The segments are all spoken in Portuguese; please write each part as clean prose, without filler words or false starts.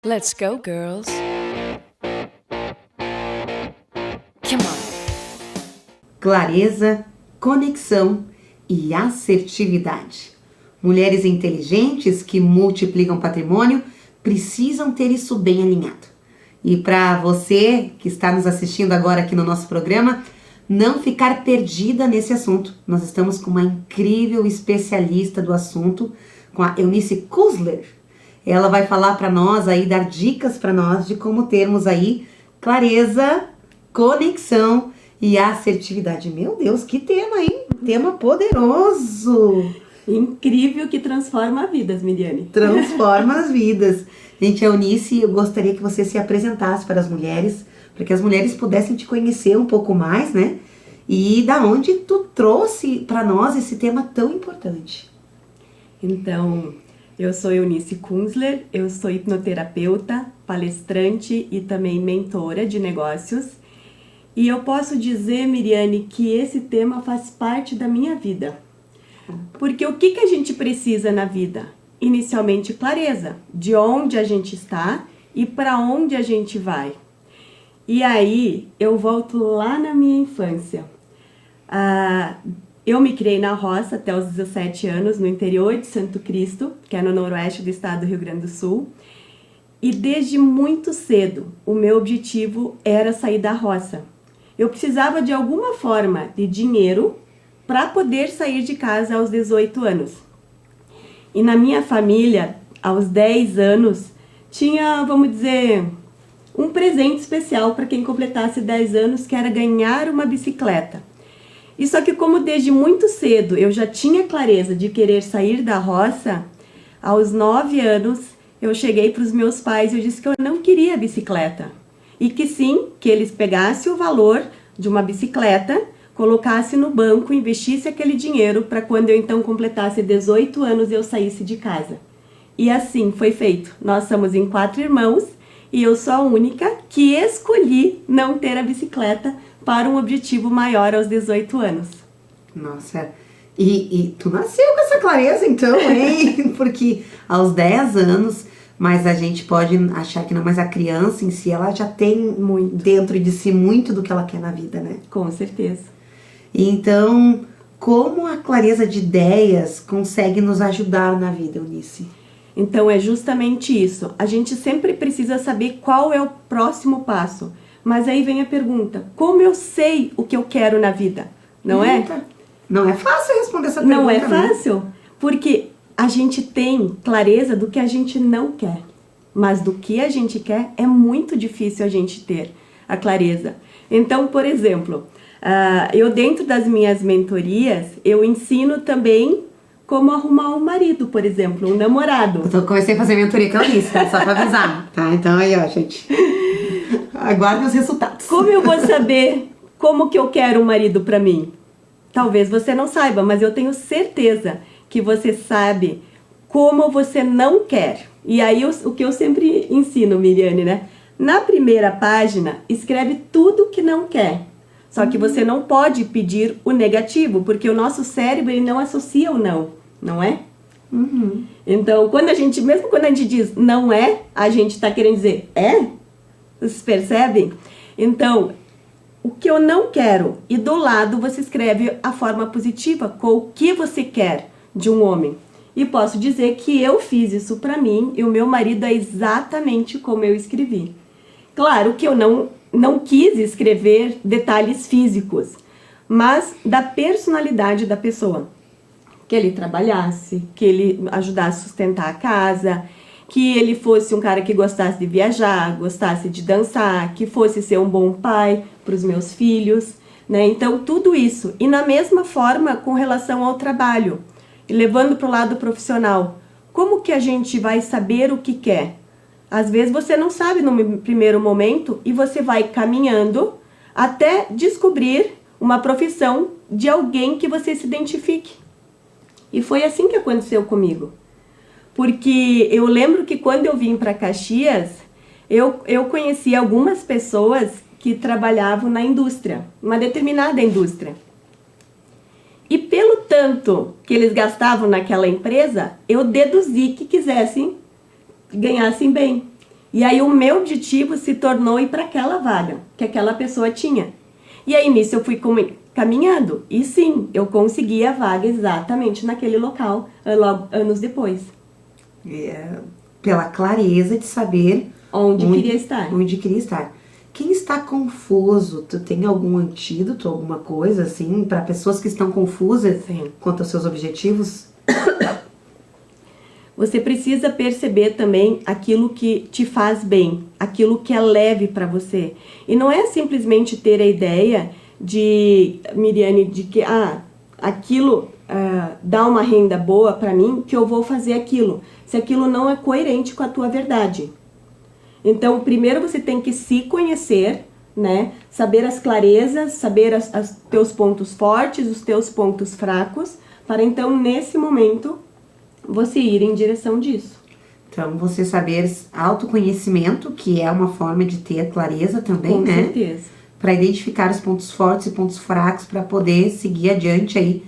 Let's go, girls. Come on. Clareza, conexão e assertividade. Mulheres inteligentes que multiplicam patrimônio precisam ter isso bem alinhado. E para você que está nos assistindo agora aqui no nosso programa, não ficar perdida nesse assunto. Nós estamos com uma incrível especialista do assunto, com a Eunice Kunzler. Ela vai falar para nós aí, dar dicas para nós de como termos aí clareza, conexão e assertividade. Meu Deus, que tema, hein? Tema poderoso! Incrível, que transforma vidas, Miriane. Transforma as vidas. Gente, Eunice, eu gostaria que você se apresentasse para as mulheres, para que as mulheres pudessem te conhecer um pouco mais, né? E da onde tu trouxe para nós esse tema tão importante. Então, eu sou Eunice Kunzler, eu sou hipnoterapeuta, palestrante e também mentora de negócios. E eu posso dizer, Miriane, que esse tema faz parte da minha vida. Porque o que a gente precisa na vida? Inicialmente, clareza, de onde a gente está e para onde a gente vai. E aí, eu volto lá na minha infância. Eu me criei na roça até os 17 anos, no interior de Santo Cristo, que é no noroeste do estado do Rio Grande do Sul. E desde muito cedo, o meu objetivo era sair da roça. Eu precisava de alguma forma de dinheiro para poder sair de casa aos 18 anos. E na minha família, aos 10 anos, tinha, vamos dizer, um presente especial para quem completasse 10 anos, que era ganhar uma bicicleta. E só que como desde muito cedo eu já tinha clareza de querer sair da roça, aos 9 anos eu cheguei para os meus pais e eu disse que eu não queria bicicleta. E que sim, que eles pegassem o valor de uma bicicleta, colocasse no banco, investisse aquele dinheiro para quando eu então completasse 18 anos eu saísse de casa. E assim foi feito. Nós somos em 4 irmãos e eu sou a única que escolhi não ter a bicicleta para um objetivo maior aos 18 anos. Nossa, e tu nasceu com essa clareza então, hein? Porque aos 10 anos, mas a gente pode achar que não, mas a criança em si, ela já tem muito dentro de si muito do que ela quer na vida, né? Com certeza. Então, como a clareza de ideias consegue nos ajudar na vida, Eunice? Então é justamente isso. A gente sempre precisa saber qual é o próximo passo. Mas aí vem a pergunta, como eu sei o que eu quero na vida? Não é? Não é fácil responder essa pergunta. Não é fácil, porque a gente tem clareza do que a gente não quer. Mas do que a gente quer é muito difícil a gente ter a clareza. Então, por exemplo, eu dentro das minhas mentorias, eu ensino também como arrumar um marido, por exemplo, um namorado. Eu comecei a fazer mentoria com a Eunice, tá? Só pra avisar, tá? Então aí, ó, gente, aguardem os resultados. Como eu vou saber como que eu quero um marido pra mim? Talvez você não saiba, mas eu tenho certeza que você sabe como você não quer. E aí o que eu sempre ensino, Miriane, né? Na primeira página, escreve tudo que não quer. Só que você não pode pedir o negativo, porque o nosso cérebro ele não associa o não é? Uhum. Então, mesmo quando a gente diz não é, a gente está querendo dizer é? Vocês percebem? Então, o que eu não quero, e do lado você escreve a forma positiva, com o que você quer de um homem. E posso dizer que eu fiz isso para mim e o meu marido é exatamente como eu escrevi. Claro que eu não quis escrever detalhes físicos, mas da personalidade da pessoa. Que ele trabalhasse, que ele ajudasse a sustentar a casa, que ele fosse um cara que gostasse de viajar, gostasse de dançar, que fosse ser um bom pai para os meus filhos, né? Então, tudo isso. E na mesma forma, com relação ao trabalho, e levando para o lado profissional, como que a gente vai saber o que quer? Às vezes você não sabe no primeiro momento e você vai caminhando até descobrir uma profissão de alguém que você se identifique. E foi assim que aconteceu comigo. Porque eu lembro que quando eu vim para Caxias, eu conheci algumas pessoas que trabalhavam na indústria, uma determinada indústria. E pelo tanto que eles gastavam naquela empresa, eu deduzi que ganhassem bem. E aí o meu objetivo se tornou ir para aquela vaga que aquela pessoa tinha. E aí nisso eu fui caminhando. E sim, eu consegui a vaga exatamente naquele local, logo anos depois. Pela clareza de saber Onde queria estar. Onde queria estar. Quem está confuso, tu tem algum antídoto, alguma coisa assim, para pessoas que estão confusas Sim. quanto aos seus objetivos? Você precisa perceber também aquilo que te faz bem, aquilo que é leve para você. E não é simplesmente ter a ideia de, Miriane, de que aquilo dá uma renda boa para mim, que eu vou fazer aquilo, se aquilo não é coerente com a tua verdade. Então, primeiro você tem que se conhecer, né? Saber as clarezas, saber os teus pontos fortes, os teus pontos fracos, para então, nesse momento, você ir em direção disso. Então, você saber autoconhecimento, que é uma forma de ter a clareza também, Com né? certeza. Para identificar os pontos fortes e pontos fracos, para poder seguir adiante aí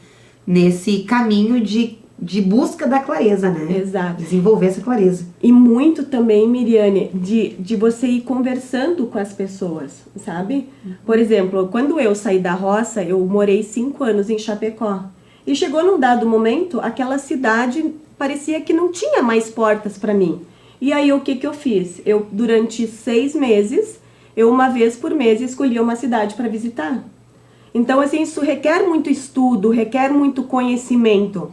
nesse caminho de busca da clareza, né? Exato. Desenvolver essa clareza. E muito também, Miriane, de você ir conversando com as pessoas, sabe? Por exemplo, quando eu saí da roça, eu morei 5 anos em Chapecó. E chegou num dado momento, aquela cidade parecia que não tinha mais portas para mim. E aí, o que eu fiz? Eu, durante 6 meses, uma vez por mês, escolhia uma cidade para visitar. Então, assim, isso requer muito estudo, requer muito conhecimento.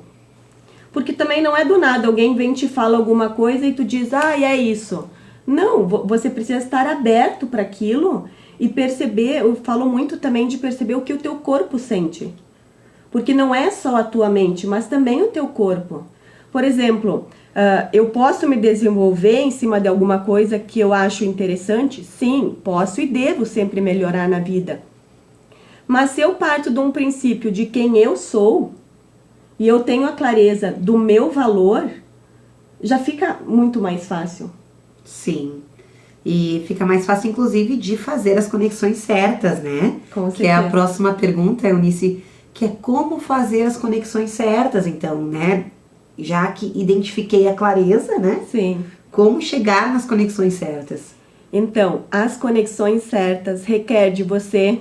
Porque também não é do nada, alguém vem e te fala alguma coisa e tu diz, é isso. Não, você precisa estar aberto para aquilo e perceber, eu falo muito também de perceber o que o teu corpo sente. Porque não é só a tua mente, mas também o teu corpo. Por exemplo, eu posso me desenvolver em cima de alguma coisa que eu acho interessante? Sim, posso e devo sempre melhorar na vida. Mas se eu parto de um princípio de quem eu sou, e eu tenho a clareza do meu valor, já fica muito mais fácil. Sim. E fica mais fácil, inclusive, de fazer as conexões certas, né? Com certeza. Que é a próxima pergunta, Eunice, que é como fazer as conexões certas, então, né? Já que identifiquei a clareza, né? Sim. Como chegar nas conexões certas? Então, as conexões certas requer de você,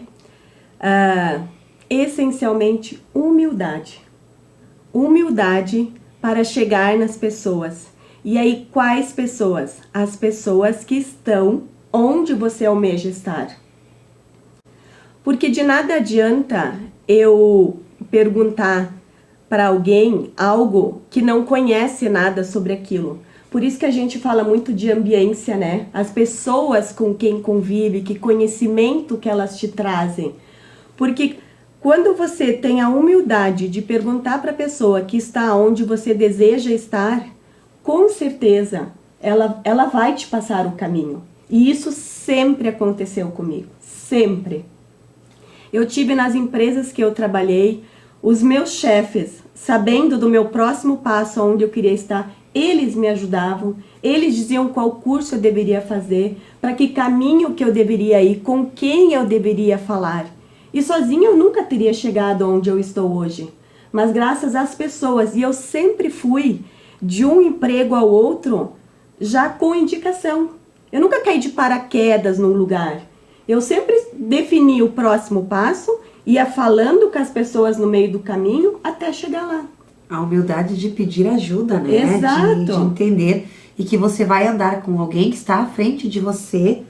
essencialmente, humildade. Humildade para chegar nas pessoas. E aí, quais pessoas? As pessoas que estão onde você almeja estar. Porque de nada adianta eu perguntar para alguém algo que não conhece nada sobre aquilo. Por isso que a gente fala muito de ambiência, né? As pessoas com quem convive, que conhecimento que elas te trazem. Porque quando você tem a humildade de perguntar para a pessoa que está onde você deseja estar, com certeza ela vai te passar o caminho. E isso sempre aconteceu comigo, sempre. Eu tive nas empresas que eu trabalhei, os meus chefes, sabendo do meu próximo passo, onde eu queria estar, eles me ajudavam, eles diziam qual curso eu deveria fazer, para que caminho que eu deveria ir, com quem eu deveria falar. E sozinha eu nunca teria chegado onde eu estou hoje. Mas graças às pessoas, e eu sempre fui de um emprego ao outro, já com indicação. Eu nunca caí de paraquedas num lugar. Eu sempre defini o próximo passo, ia falando com as pessoas no meio do caminho até chegar lá. A humildade de pedir ajuda, né? Exato. De entender e que você vai andar com alguém que está à frente de você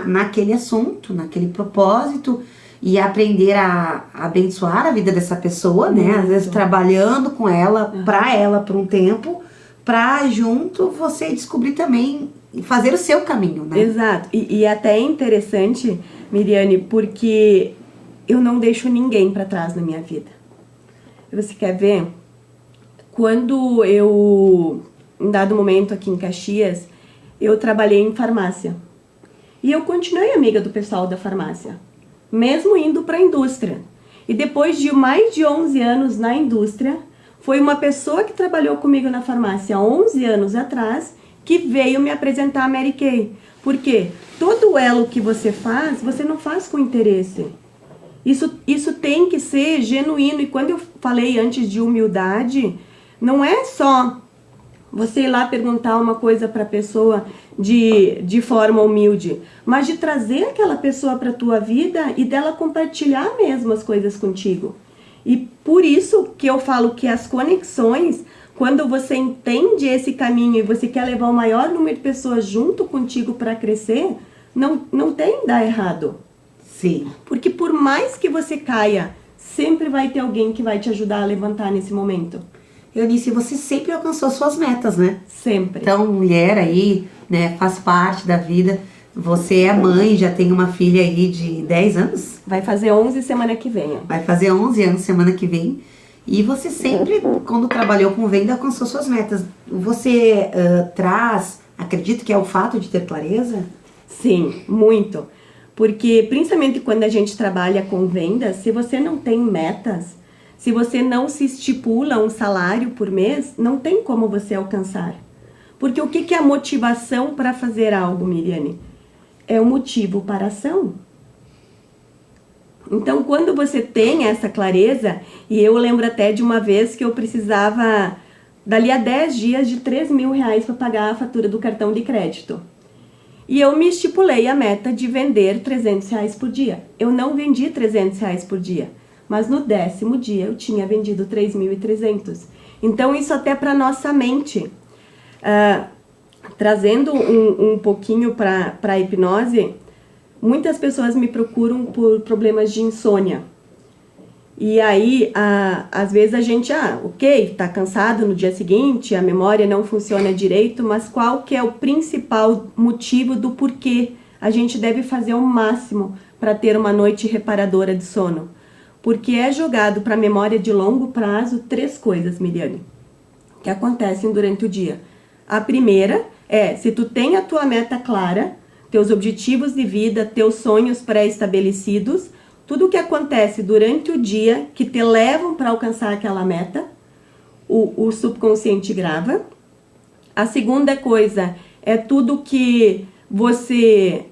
naquele assunto, naquele propósito, e aprender a abençoar a vida dessa pessoa, né? Às vezes trabalhando com ela, ela por um tempo, pra junto você descobrir também e fazer o seu caminho, né? Exato. E até é interessante, Miriane, porque eu não deixo ninguém pra trás na minha vida. Você quer ver? Quando eu, em dado momento aqui em Caxias, eu trabalhei em farmácia. E eu continuei amiga do pessoal da farmácia, mesmo indo para a indústria. E depois de mais de 11 anos na indústria, foi uma pessoa que trabalhou comigo na farmácia 11 anos atrás que veio me apresentar a Mary Kay. Por quê? Todo elo que você faz, você não faz com interesse. Isso tem que ser genuíno. E quando eu falei antes de humildade, não é só você ir lá perguntar uma coisa para a pessoa de forma humilde, mas de trazer aquela pessoa para a tua vida e dela compartilhar mesmo as coisas contigo. E por isso que eu falo que as conexões, quando você entende esse caminho e você quer levar o maior número de pessoas junto contigo para crescer, não tem dar errado. Sim. Porque por mais que você caia, sempre vai ter alguém que vai te ajudar a levantar nesse momento. Eunice, você sempre alcançou suas metas, né? Sempre. Então, mulher aí, né, faz parte da vida. Você é mãe, já tem uma filha aí de 10 anos? Vai fazer 11 semana que vem. Vai fazer 11 anos semana que vem. E você sempre, quando trabalhou com venda, alcançou suas metas. Você acredita que é o fato de ter clareza? Sim, muito. Porque, principalmente quando a gente trabalha com vendas, se você não tem metas, se você não se estipula um salário por mês, não tem como você alcançar. Porque o que é a motivação para fazer algo, Miriane? É o motivo para a ação. Então, quando você tem essa clareza, e eu lembro até de uma vez que eu precisava, dali a 10 dias, de R$3.000 para pagar a fatura do cartão de crédito. E eu me estipulei a meta de vender R$300 por dia. Eu não vendi R$300 por dia, mas no 10º dia eu tinha vendido 3.300. Então, isso até para nossa mente. Trazendo um pouquinho para a hipnose, muitas pessoas me procuram por problemas de insônia. E aí, às vezes a gente, ok, tá cansado no dia seguinte, a memória não funciona direito, mas qual que é o principal motivo do porquê a gente deve fazer o máximo para ter uma noite reparadora de sono? Porque é jogado para a memória de longo prazo 3 coisas, Miriane, que acontecem durante o dia. A primeira é, se tu tem a tua meta clara, teus objetivos de vida, teus sonhos pré-estabelecidos, tudo o que acontece durante o dia que te levam para alcançar aquela meta, o subconsciente grava. A segunda coisa é tudo que você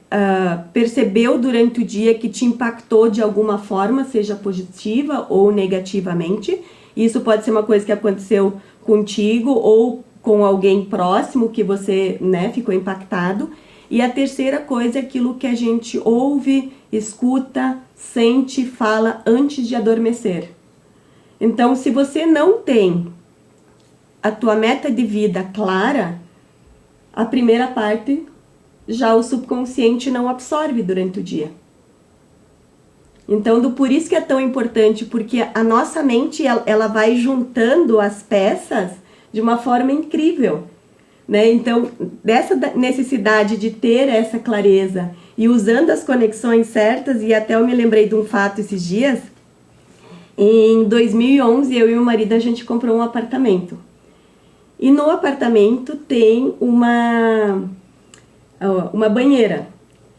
percebeu durante o dia que te impactou de alguma forma, seja positiva ou negativamente. Isso pode ser uma coisa que aconteceu contigo ou com alguém próximo que você, né, ficou impactado. E a terceira coisa é aquilo que a gente ouve, escuta, sente, fala antes de adormecer. Então, se você não tem a tua meta de vida clara, a primeira parte já o subconsciente não absorve durante o dia. Então, por isso que é tão importante, porque a nossa mente ela vai juntando as peças de uma forma incrível. Né? Então, dessa necessidade de ter essa clareza e usando as conexões certas, e até eu me lembrei de um fato esses dias, em 2011, eu e meu marido, a gente comprou um apartamento. E no apartamento tem uma banheira.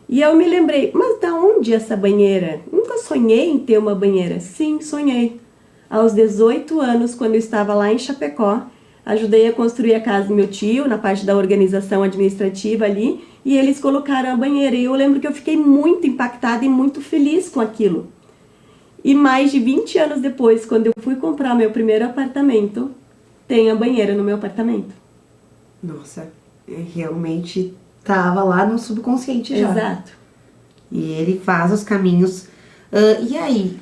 E eu me lembrei, mas da onde essa banheira? Nunca sonhei em ter uma banheira. Sim, sonhei. Aos 18 anos, quando eu estava lá em Chapecó, ajudei a construir a casa do meu tio, na parte da organização administrativa ali, e eles colocaram a banheira. E eu lembro que eu fiquei muito impactada e muito feliz com aquilo. E mais de 20 anos depois, quando eu fui comprar meu primeiro apartamento, tem a banheira no meu apartamento. Nossa, realmente estava lá no subconsciente já. Exato. E ele faz os caminhos. E aí,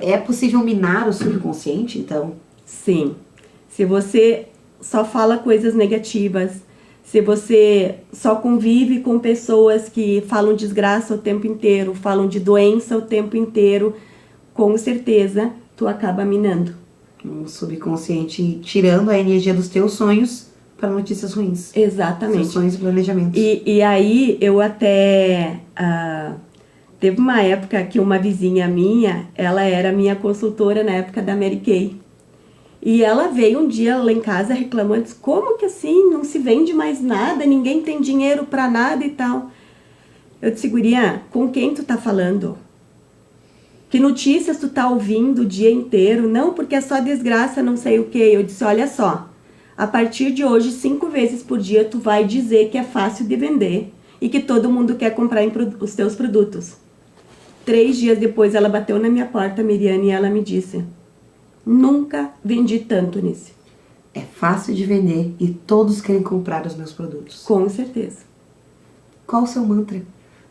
é possível minar o subconsciente, então? Sim. Se você só fala coisas negativas, se você só convive com pessoas que falam desgraça o tempo inteiro, falam de doença o tempo inteiro, com certeza tu acaba minando. O subconsciente tirando a energia dos teus sonhos para notícias ruins. Exatamente. Seus sonhos e planejamentos. E aí eu até... teve uma época que uma vizinha minha, ela era minha consultora na época da Mary Kay. E ela veio um dia lá em casa reclamando, disse, como que assim, não se vende mais nada, ninguém tem dinheiro para nada e tal. Eu disse, guria, com quem tu tá falando? Que notícias tu tá ouvindo o dia inteiro? Não, porque é só desgraça, não sei o que. Eu disse, olha só, a partir de hoje, 5 vezes por dia, tu vai dizer que é fácil de vender e que todo mundo quer comprar os teus produtos. 3 dias depois, ela bateu na minha porta, Miriane, e ela me disse... Nunca vendi tanto nisso. é fácil de vender e todos querem comprar os meus produtos. Com certeza. Qual o seu mantra?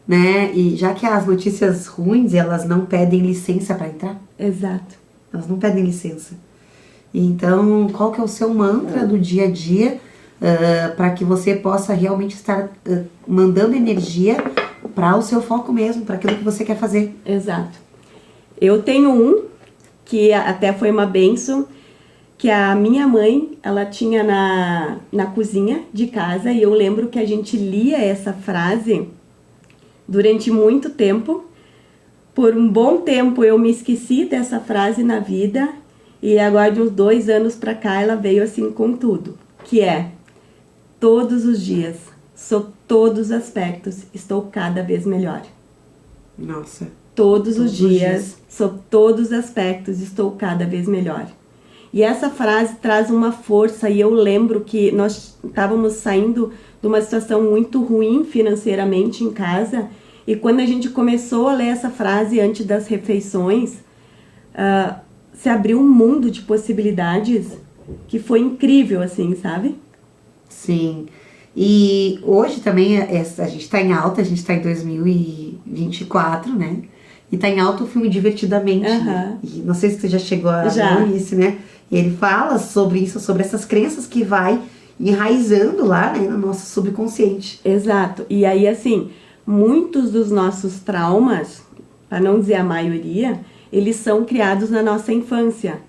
Né? E já que as notícias ruins, elas não pedem licença para entrar, Exato. elas não pedem licença. Então, qual que é o seu mantra do dia a dia para que você possa realmente estar mandando energia para o seu foco mesmo, para aquilo que você quer fazer? Exato. Eu tenho um que até foi uma bênção, que a minha mãe, ela tinha na cozinha de casa, e eu lembro que a gente lia essa frase durante muito tempo. Por um bom tempo eu me esqueci dessa frase na vida, e agora de uns 2 anos pra cá ela veio assim com tudo, que é: todos os dias, sob todos os aspectos, estou cada vez melhor. Nossa. Todos os dias, sob todos os aspectos, estou cada vez melhor. E essa frase traz uma força, e eu lembro que nós estávamos saindo de uma situação muito ruim financeiramente em casa, e quando a gente começou a ler essa frase antes das refeições, se abriu um mundo de possibilidades que foi incrível, assim, sabe? Sim. E hoje também a gente tá em alta, a gente tá em 2024, né? E tá em alta o filme Divertidamente, né? E não sei se você já chegou a ver isso, né? E ele fala sobre isso, sobre essas crenças que vai enraizando lá, né, no nosso subconsciente. Exato. E aí, assim, muitos dos nossos traumas, para não dizer a maioria, eles são criados na nossa infância.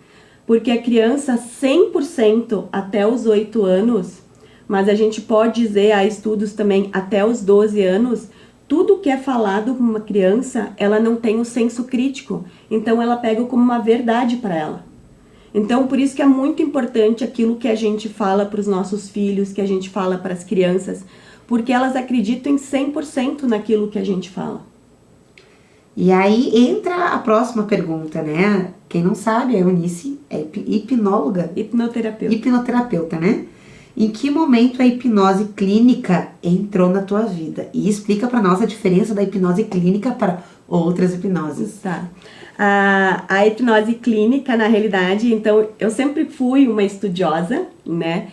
Porque a criança, 100% até os 8 anos, mas a gente pode dizer, há estudos também, até os 12 anos, tudo que é falado para uma criança, ela não tem o senso crítico. Então, ela pega como uma verdade para ela. Então, por isso que é muito importante aquilo que a gente fala para os nossos filhos, que a gente fala para as crianças, porque elas acreditam em 100% naquilo que a gente fala. E aí entra a próxima pergunta, né? Quem não sabe, a Eunice é hipnóloga. Hipnoterapeuta, né? Em que momento a hipnose clínica entrou na tua vida? E explica para nós a diferença da hipnose clínica para outras hipnoses. Tá. A hipnose clínica, na realidade, então, eu sempre fui uma estudiosa, né?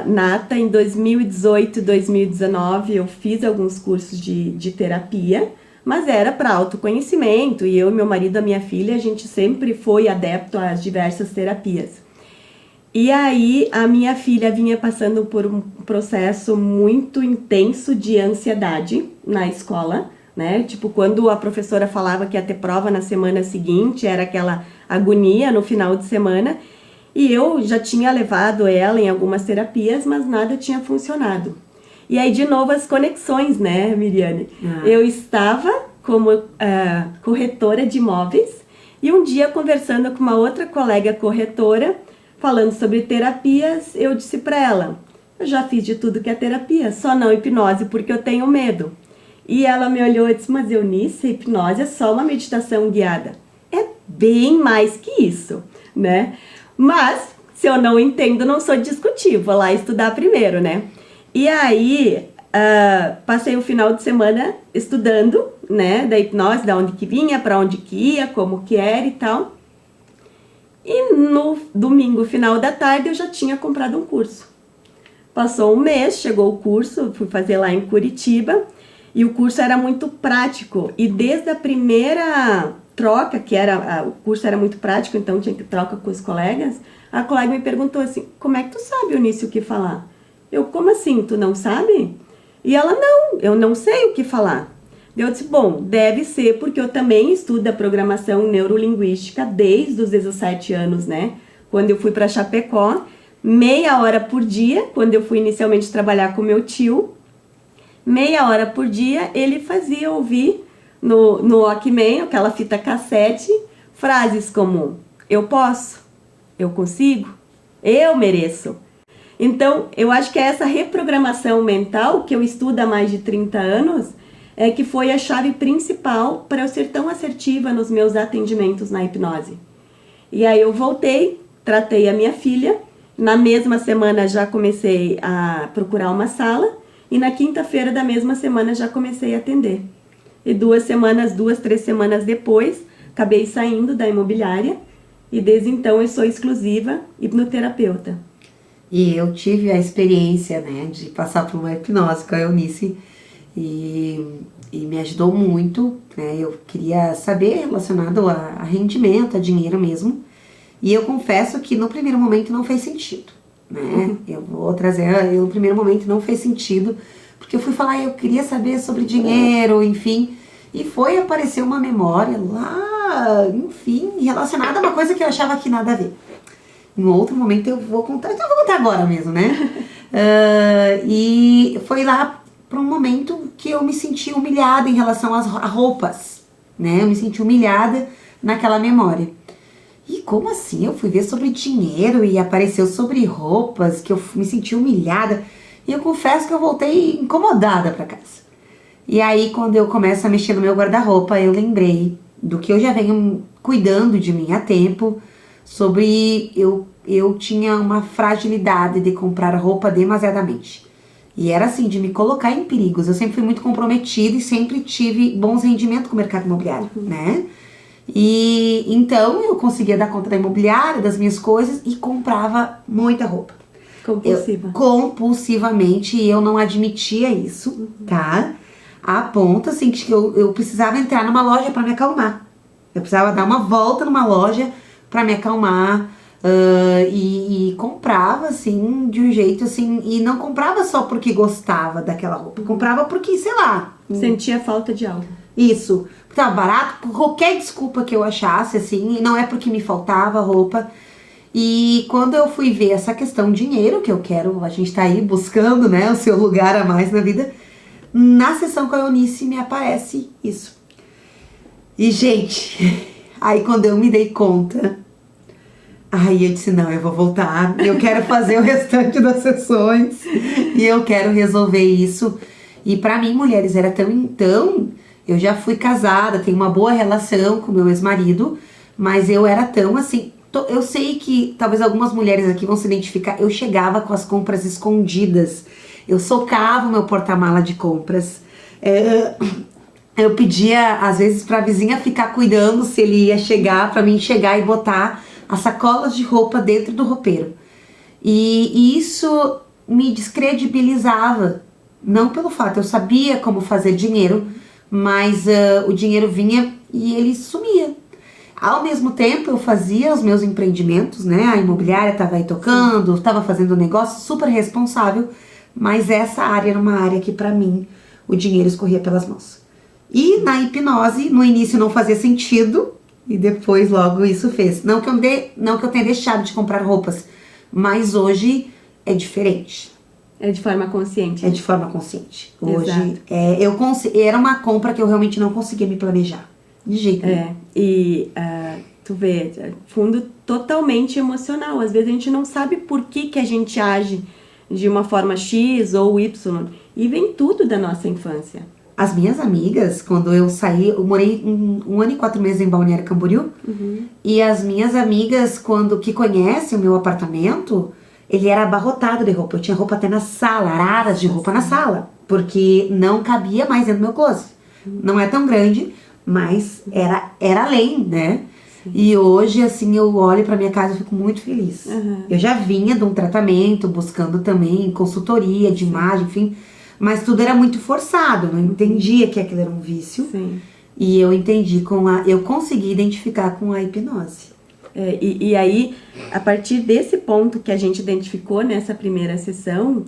Nata, em 2018 e 2019, eu fiz alguns cursos de terapia, mas era para autoconhecimento, e eu, meu marido, a minha filha, a gente sempre foi adepto às diversas terapias. E aí, a minha filha vinha passando por um processo muito intenso de ansiedade na escola, né? Tipo, quando a professora falava que ia ter prova na semana seguinte, era aquela agonia no final de semana. E eu já tinha levado ela em algumas terapias, mas nada tinha funcionado. E aí, de novo, as conexões, né, Miriane? Eu estava como corretora de imóveis, e um dia, conversando com uma outra colega corretora, falando sobre terapias, eu disse para ela: eu já fiz de tudo que é terapia, só não hipnose, porque eu tenho medo. E ela me olhou e disse: mas Eunice, hipnose é só uma meditação guiada. É bem mais que isso, né? Mas, se eu não entendo, não sou discutir, vou lá estudar primeiro, né? E aí, passei o final de semana estudando, né, da hipnose, da onde que vinha, para onde que ia, como que era e tal. E no domingo, final da tarde, eu já tinha comprado um curso. Passou um mês, chegou o curso, fui fazer lá em Curitiba, e o curso era muito prático. E desde a primeira troca, o curso era muito prático, então tinha que troca com os colegas, a colega me perguntou assim: como é que tu sabe, Eunice, o que falar? Eu: como assim, tu não sabe? E ela: não, eu não sei o que falar. Eu disse: bom, deve ser porque eu também estudo a programação neurolinguística desde os 17 anos, né? Quando eu fui para Chapecó, meia hora por dia, quando eu fui inicialmente trabalhar com meu tio, meia hora por dia ele fazia ouvir no Walkman, aquela fita cassete, frases como: eu posso, eu consigo, eu mereço. Então, eu acho que é essa reprogramação mental que eu estudo há mais de 30 anos que foi a chave principal para eu ser tão assertiva nos meus atendimentos na hipnose. E aí eu voltei, tratei a minha filha, na mesma semana já comecei a procurar uma sala, e na quinta-feira da mesma semana já comecei a atender. E 2, 3 semanas depois, acabei saindo da imobiliária, e desde então eu sou exclusiva hipnoterapeuta. E eu tive a experiência, né, de passar por uma hipnose com a Eunice e me ajudou muito, né? Eu queria saber relacionado a rendimento, a dinheiro mesmo. E eu confesso que no primeiro momento não fez sentido, né? Eu vou trazer, no primeiro momento não fez sentido, porque eu fui falar, eu queria saber sobre dinheiro, enfim, e aparecer uma memória lá, enfim, relacionada a uma coisa que eu achava que nada a ver. Em outro momento eu vou contar, então eu vou contar agora mesmo, né? E foi lá para um momento que eu me senti humilhada em relação a roupas, né? Eu me senti humilhada naquela memória. E como assim? Eu fui ver sobre dinheiro e apareceu sobre roupas, que eu me senti humilhada. E eu confesso que eu voltei incomodada para casa. E aí, quando eu começo a mexer no meu guarda-roupa, eu lembrei do que eu já venho cuidando de mim há tempo, sobre eu tinha uma fragilidade de comprar roupa demasiadamente. E era assim, de me colocar em perigos. Eu sempre fui muito comprometida e sempre tive bons rendimentos com o mercado imobiliário, né? E então eu conseguia dar conta da imobiliária, das minhas coisas e comprava muita roupa. Compulsiva. Compulsivamente, e eu não admitia isso, tá? A ponto, assim, que eu precisava entrar numa loja para me acalmar. Eu precisava dar uma volta numa loja para me acalmar. E comprava, assim, de um jeito, assim... E não comprava só porque gostava daquela roupa. Comprava porque, sei lá... Sentia falta de algo. Isso. Porque tava barato, por qualquer desculpa que eu achasse, assim. E não é porque me faltava roupa. E quando eu fui ver essa questão dinheiro, que eu quero... A gente tá aí buscando, né? O seu lugar a mais na vida. Na sessão com a Eunice me aparece isso. E, gente... Aí quando eu me dei conta... Aí eu disse, não, eu vou voltar, eu quero fazer o restante das sessões e eu quero resolver isso. E pra mim, mulheres, era tão então, eu já fui casada, tenho uma boa relação com meu ex-marido, mas eu era tão assim, eu sei que talvez algumas mulheres aqui vão se identificar, eu chegava com as compras escondidas, eu socava o meu porta-mala de compras, eu pedia às vezes pra vizinha ficar cuidando se ele ia chegar, pra mim chegar e botar as sacolas de roupa dentro do roupeiro. E isso me descredibilizava. Não pelo fato, eu sabia como fazer dinheiro, mas o dinheiro vinha e ele sumia. Ao mesmo tempo, eu fazia os meus empreendimentos, né? A imobiliária estava aí tocando, estava fazendo um negócio super responsável, mas essa área era uma área que, para mim, o dinheiro escorria pelas mãos. E na hipnose, no início não fazia sentido, e depois logo isso fez. Não que eu tenha deixado de comprar roupas, mas hoje é diferente. É de forma consciente. É de forma consciente. Hoje Exato. era uma compra que eu realmente não conseguia me planejar. De jeito nenhum. E tu vê, fundo totalmente emocional. Às vezes a gente não sabe por que a gente age de uma forma X ou Y. E vem tudo da nossa infância. As minhas amigas, quando eu saí, eu morei 1 ano e 4 meses em Balneário Camboriú. Uhum. E as minhas amigas, que conhecem o meu apartamento, ele era abarrotado de roupa. Eu tinha roupa até na sala, araras de roupa na sala. Porque não cabia mais dentro do meu closet. Não é tão grande, mas era além, né? Sim. E hoje, assim, eu olho pra minha casa e fico muito feliz. Uhum. Eu já vinha de um tratamento, buscando também consultoria de imagem, enfim... Mas tudo era muito forçado, não entendia que aquilo era um vício. Sim. E eu entendi eu consegui identificar com a hipnose. E aí, a partir desse ponto que a gente identificou nessa primeira sessão,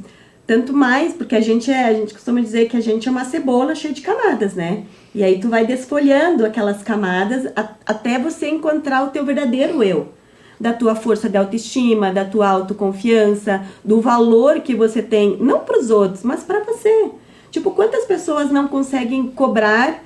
tanto mais, porque a gente costuma dizer que a gente é uma cebola cheia de camadas, né? E aí tu vai desfolhando aquelas camadas até você encontrar o teu verdadeiro eu. Da tua força de autoestima, da tua autoconfiança, do valor que você tem, não para os outros, mas para você. Tipo, quantas pessoas não conseguem cobrar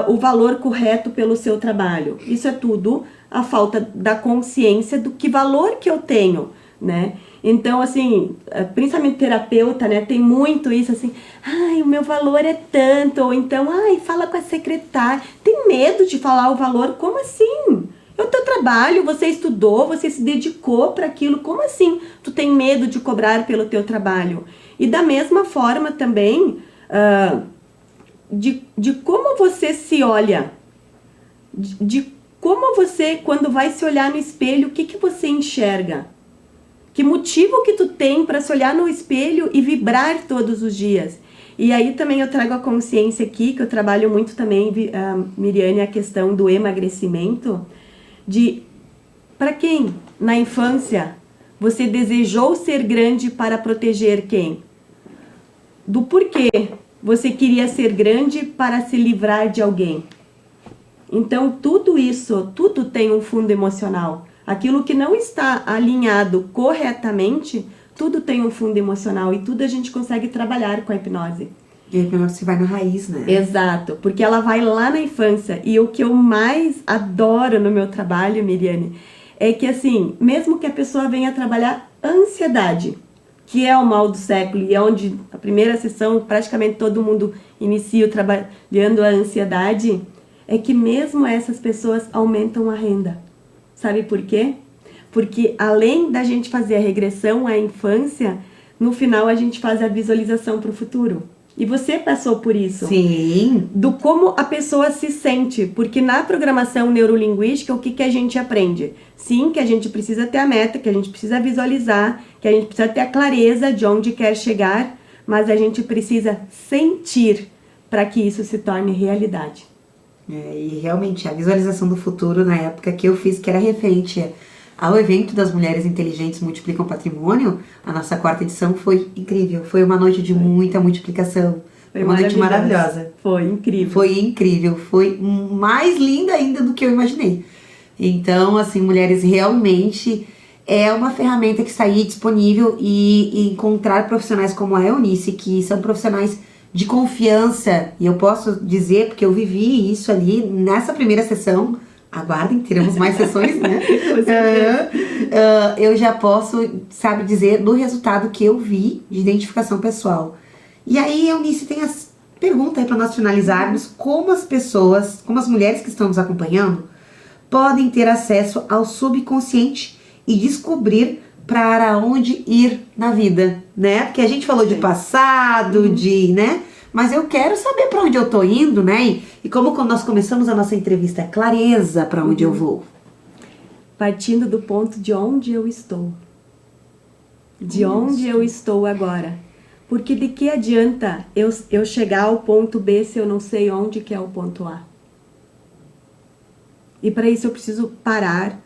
o valor correto pelo seu trabalho? Isso é tudo a falta da consciência do que valor que eu tenho, né? Então, assim, principalmente terapeuta, né, tem muito isso, assim, ai, o meu valor é tanto, ou então, ai, fala com a secretária. Tem medo de falar o valor? Como assim? É o teu trabalho, você estudou, você se dedicou para aquilo. Como assim tu tem medo de cobrar pelo teu trabalho? E da mesma forma também, de como você se olha. De como você, quando vai se olhar no espelho, o que você enxerga? Que motivo que tu tem para se olhar no espelho e vibrar todos os dias? E aí também eu trago a consciência aqui, que eu trabalho muito também, Miriane, a questão do emagrecimento, de para quem na infância você desejou ser grande para proteger quem? Do porquê você queria ser grande para se livrar de alguém. Então tudo isso, tudo tem um fundo emocional. Aquilo que não está alinhado corretamente, tudo tem um fundo emocional e tudo a gente consegue trabalhar com a hipnose. E a hipnose vai na raiz, né? Exato, porque ela vai lá na infância. E o que eu mais adoro no meu trabalho, Miriane, é que assim, mesmo que a pessoa venha trabalhar ansiedade, que é o mal do século e é onde a primeira sessão praticamente todo mundo inicia trabalhando a ansiedade, é que mesmo essas pessoas aumentam a renda. Sabe por quê? Porque além da gente fazer a regressão à infância, no final a gente faz a visualização para o futuro. E você passou por isso. Sim. Do como a pessoa se sente. Porque na programação neurolinguística, o que a gente aprende? Sim, que a gente precisa ter a meta, que a gente precisa visualizar, que a gente precisa ter a clareza de onde quer chegar, mas a gente precisa sentir para que isso se torne realidade. E realmente a visualização do futuro na época que eu fiz, que era referente ao evento das Mulheres Inteligentes Multiplicam Patrimônio, a nossa 4ª edição foi incrível. Foi uma noite de muita multiplicação. Foi uma noite maravilhosa. Foi incrível. Foi incrível. Foi mais linda ainda do que eu imaginei. Então, assim, mulheres, realmente é uma ferramenta que está aí disponível e encontrar profissionais como a Eunice, que são profissionais de confiança, e eu posso dizer, porque eu vivi isso ali nessa primeira sessão. Aguardem, teremos mais sessões, né? Eu já posso, sabe, dizer do resultado que eu vi de identificação pessoal. E aí, Eunice, tem as perguntas aí para nós finalizarmos, como as pessoas, como as mulheres que estão nos acompanhando, podem ter acesso ao subconsciente e descobrir para onde ir na vida, né? Porque a gente falou de passado, né? Mas eu quero saber para onde eu tô indo, né? E como quando nós começamos a nossa entrevista, clareza para onde eu vou. Partindo do ponto de onde eu estou. De onde eu estou agora. Porque de que adianta eu chegar ao ponto B se eu não sei onde que é o ponto A? E para isso eu preciso parar,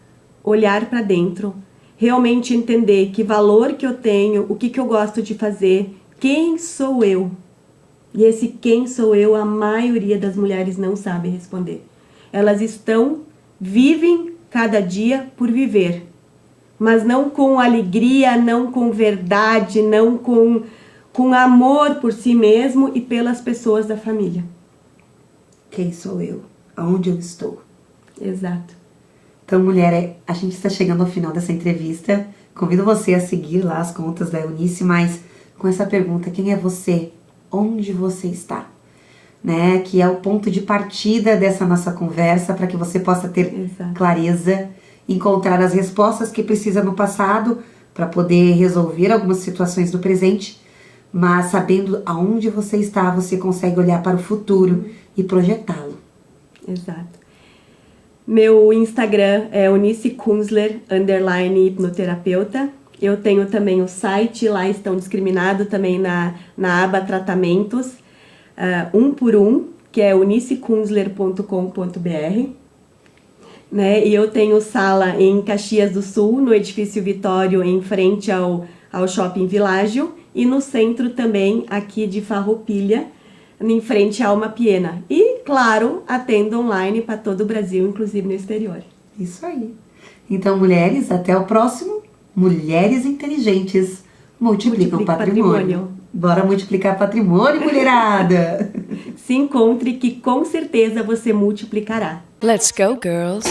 olhar para dentro, realmente entender que valor que eu tenho, o que eu gosto de fazer, quem sou eu. E esse quem sou eu, a maioria das mulheres não sabe responder. Elas vivem cada dia por viver, mas não com alegria, não com verdade, não com amor por si mesmo e pelas pessoas da família. Quem sou eu? Aonde eu estou? Exato. Então, mulher, a gente está chegando ao final dessa entrevista. Convido você a seguir lá as contas da Eunice, mas com essa pergunta, quem é você? Onde você está? Né? Que é o ponto de partida dessa nossa conversa, para que você possa ter clareza, encontrar as respostas que precisa no passado, para poder resolver algumas situações do presente, mas sabendo aonde você está, você consegue olhar para o futuro e projetá-lo. Exato. Meu Instagram é eunicekunzler, _hipnoterapeuta. Eu tenho também o site, lá estão discriminados também na aba tratamentos, 1 por 1, que é eunicekunzler.com.br. Né? E eu tenho sala em Caxias do Sul, no Edifício Vitório, em frente ao Shopping Világio, e no centro também, aqui de Farroupilha, em frente à Alma Piena. E, claro, atendo online para todo o Brasil, inclusive no exterior. Isso aí. Então, mulheres, até o próximo. Mulheres inteligentes multiplicam patrimônio. Bora multiplicar patrimônio, mulherada! Se encontre que com certeza você multiplicará. Let's go, girls.